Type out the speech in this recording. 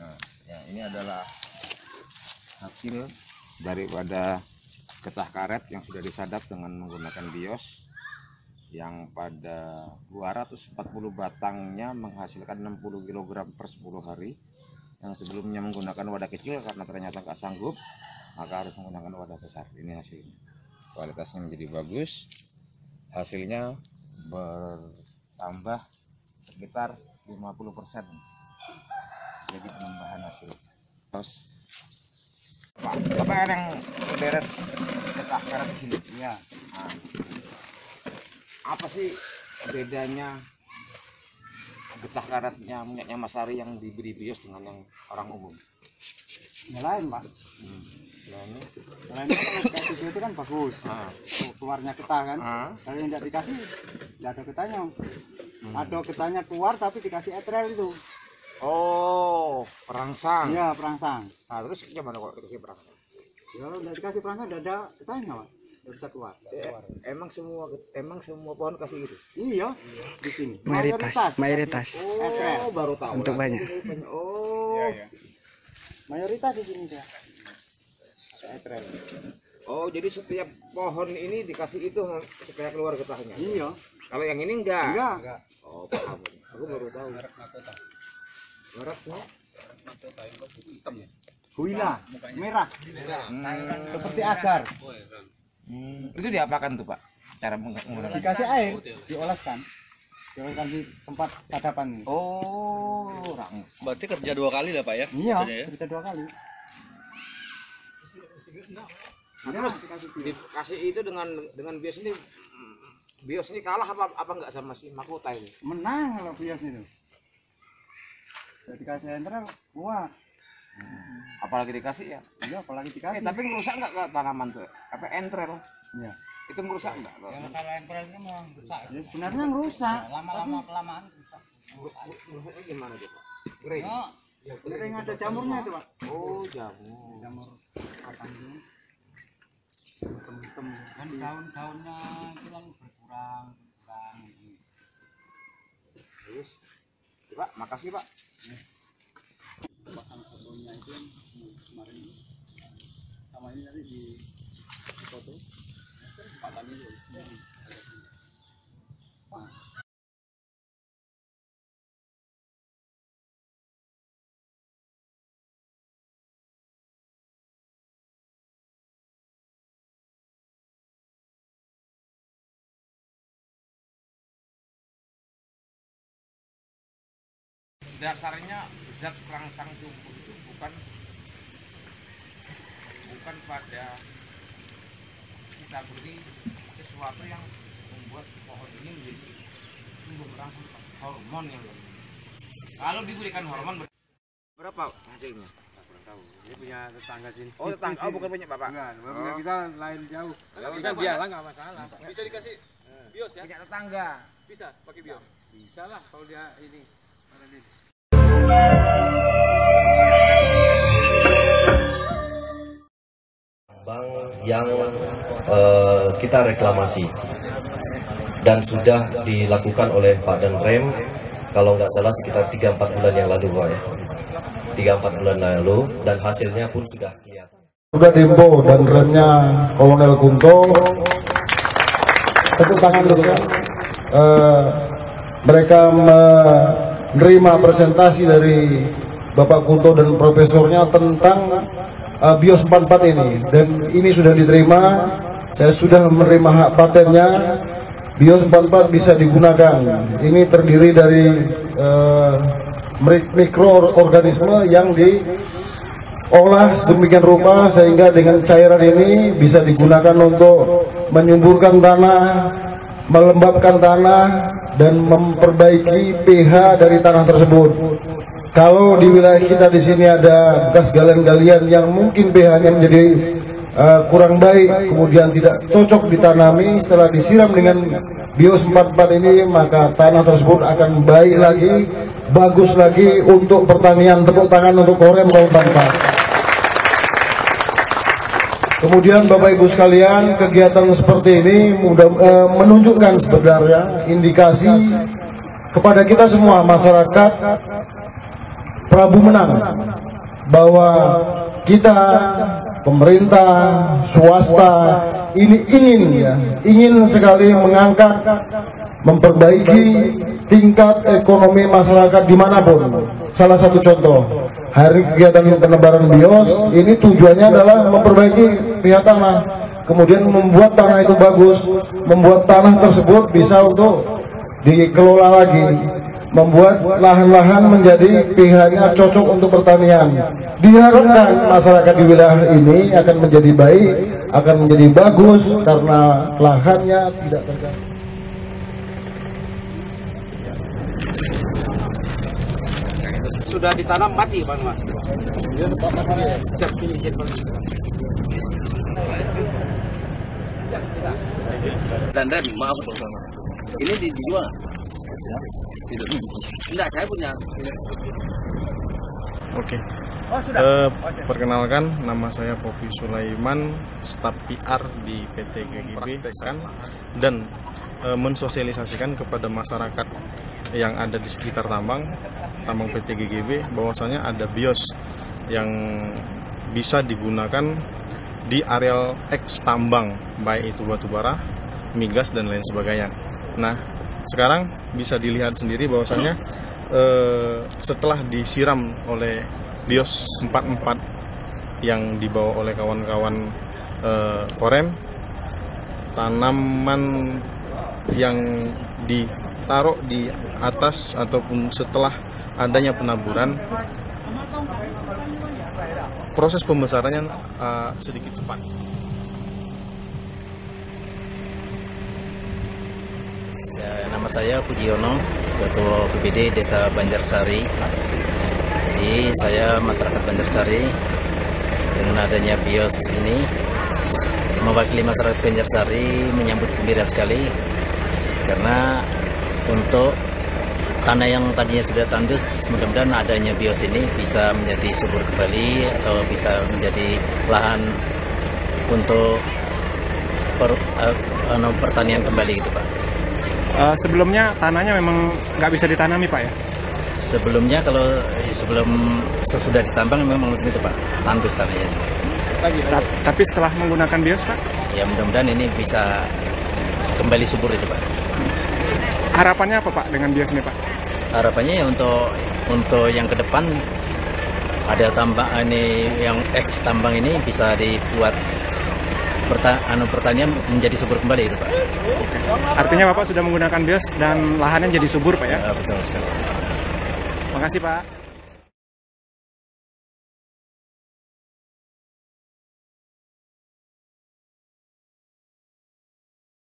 Nah, ya, ini adalah hasil daripada getah karet yang sudah disadap dengan menggunakan bios, yang pada 240 batangnya menghasilkan 60 kg per 10 hari. Yang sebelumnya menggunakan wadah kecil karena ternyata nggak sanggup, maka harus menggunakan wadah besar. Ini hasilnya, kualitasnya menjadi bagus, hasilnya bertambah sekitar 50%, jadi penambahan hasil. Terus Bapak yang beres getah karet di sini. Iya. Nah, apa sih bedanya getah karetnya minyaknya Mas Ari yang diberi bios dengan yang orang umum? Yang lain, Pak. Lainnya? Selain itu kalau dikasih bio itu kan bagus. Keluarnya getah kan. Kalau yang tidak dikasih, tidak ada getahnya. Ada getahnya keluar tapi dikasih etrel itu. Oh, perangsang. Iya, perangsang. Nah, terus gimana kalau dikasih perangsang? Ya, kalau tidak dikasih perangsang tidak ada getahnya, Pak. Tidak bisa keluar. Emang semua pohon kasih gitu? Iya, di sini. Mayoritas. Oh, baru tahu. Untuk banyak. Oh, iya. Mayoritas di sini dia. Etrel. Oh, jadi setiap pohon ini dikasih itu supaya keluar getahnya? Iya. Kalau yang ini enggak? Enggak. Oh, paham. Aku baru tahu. Mereknya? Hitam ya? Huila, merah. Seperti agar. Itu diapakan tuh, Pak? Cara menggunakan? Dikasih air, diolaskan. Diolaskan di tempat sadapan ini. Oh, Berarti kerja 2 kali lah, Pak ya? Iya, ya? kerja 2 kali. Terus dikasih itu dengan bios ini kalah apa enggak sama si Mahkota ini? Menang kalau bios itu. Jadi dikasih etrel, wah. Apalagi dikasih ya? Iya, apalagi dikasih. Tapi ngerusak enggak ke tanaman tuh? Apa entrel? Iya. Itu ngerusak enggak? Ya, kalau entrel itu memang rusak. Ya, sebenarnya ngerusak. Lama-lama kelamaan rusak. Rusaknya gimana tuh, Pak? Kering. Ya, Kering ada jamurnya itu, Pak. Oh, jamur. Jamur batang ini. Hitam-hitam. kan daun-daunnya itu kan berkurang. Terus, Pak, makasih, Pak. Pasang fotonya itu kemarin sama ini nanti di foto kesempatan itu. Dasarnya zat perangsang tumbuh itu bukan pada kita beri sesuatu yang membuat pohon ini menjadi tumbuh berangsang, hormon yang lebih. Kalau diberikan hormon berapa hasilnya? Kurang tahu. Ini punya tetangga sini. Oh, tetangga. Oh, bukan punya Bapak. Bukan, punya kita lain jauh. Kalau Kita biarlah nggak masalah. Bisa dikasih bios ya? punya tetangga. Bisa pakai bios. Bisa lah kalau dia ini. Bank yang kita reklamasi dan sudah dilakukan oleh Pak Danrem kalau nggak salah sekitar 3-4 bulan yang lalu, Pak ya. 3-4 bulan lalu, dan hasilnya pun sudah kelihatan. Sudah Dempo dan remnya Kolonel Kunto, tepuk tangan terus ya. Mereka menerima presentasi dari Bapak Kunto dan profesornya tentang bios 44 ini, dan ini sudah diterima. Saya sudah menerima hak patennya. Bios 44 bisa digunakan. Ini terdiri dari mikroorganisme yang diolah sedemikian rupa sehingga dengan cairan ini bisa digunakan untuk menyuburkan tanah, melembabkan tanah, dan memperbaiki pH dari tanah tersebut. Kalau di wilayah kita di sini ada bekas galian-galian yang mungkin pH-nya menjadi kurang baik, kemudian tidak cocok ditanami, setelah disiram dengan bios 44 ini, maka tanah tersebut akan baik lagi, bagus lagi untuk pertanian. Tepuk tangan untuk Korem Bangka. Kemudian Bapak Ibu sekalian, kegiatan seperti ini menunjukkan sebenarnya indikasi kepada kita semua masyarakat, Prabu menang, bahwa kita pemerintah swasta ini ingin sekali mengangkat, memperbaiki tingkat ekonomi masyarakat dimanapun. Salah satu contoh hari kegiatan penebaran BIOS ini tujuannya adalah memperbaiki pihak tanah, kemudian membuat tanah itu bagus, membuat tanah tersebut bisa untuk dikelola lagi, membuat lahan-lahan menjadi pihaknya cocok untuk pertanian. Diharapkan masyarakat di wilayah ini akan menjadi baik, akan menjadi bagus karena lahannya tidak terganggu. Sudah ditanam mati Bang Mas. Dan maaf bersama. Ini dijual. Tidak. Enggak, saya punya. Oke. Perkenalkan, nama saya Popi Sulaiman, staf PR di PT GGB dan mensosialisasikan kepada masyarakat yang ada di sekitar tambang PT GGB bahwasanya ada BIOS yang bisa digunakan di areal X tambang, baik itu batubara, migas dan lain sebagainya. Nah, sekarang bisa dilihat sendiri bahwasanya setelah disiram oleh BIOS 44 yang dibawa oleh kawan-kawan Korem, tanaman yang ditaruh di atas ataupun setelah adanya penaburan, proses pembesarannya sedikit cepat. Nama saya Pujiono, Ketua BPD Desa Banjarsari. Jadi saya masyarakat Banjarsari, dengan adanya BIOS ini mewakili masyarakat Banjarsari menyambut gembira sekali, karena untuk tanah yang tadinya sudah tandus, mudah-mudahan adanya BIOS ini bisa menjadi subur kembali atau bisa menjadi lahan untuk pertanian kembali gitu Pak. Sebelumnya tanahnya memang nggak bisa ditanami Pak ya? Sebelumnya sesudah ditambang memang itu Pak, tandus tanahnya. Tapi setelah menggunakan BIOS Pak? Ya mudah-mudahan ini bisa kembali subur itu Pak. Harapannya apa Pak dengan BIOS ini Pak? Harapannya ya untuk yang ke depan ada tambang ini, yang X tambang ini bisa dibuat pertanian menjadi subur kembali itu Pak. Artinya Bapak sudah menggunakan BIOS dan lahannya jadi subur Pak ya? Ya betul sekali. Makasih Pak.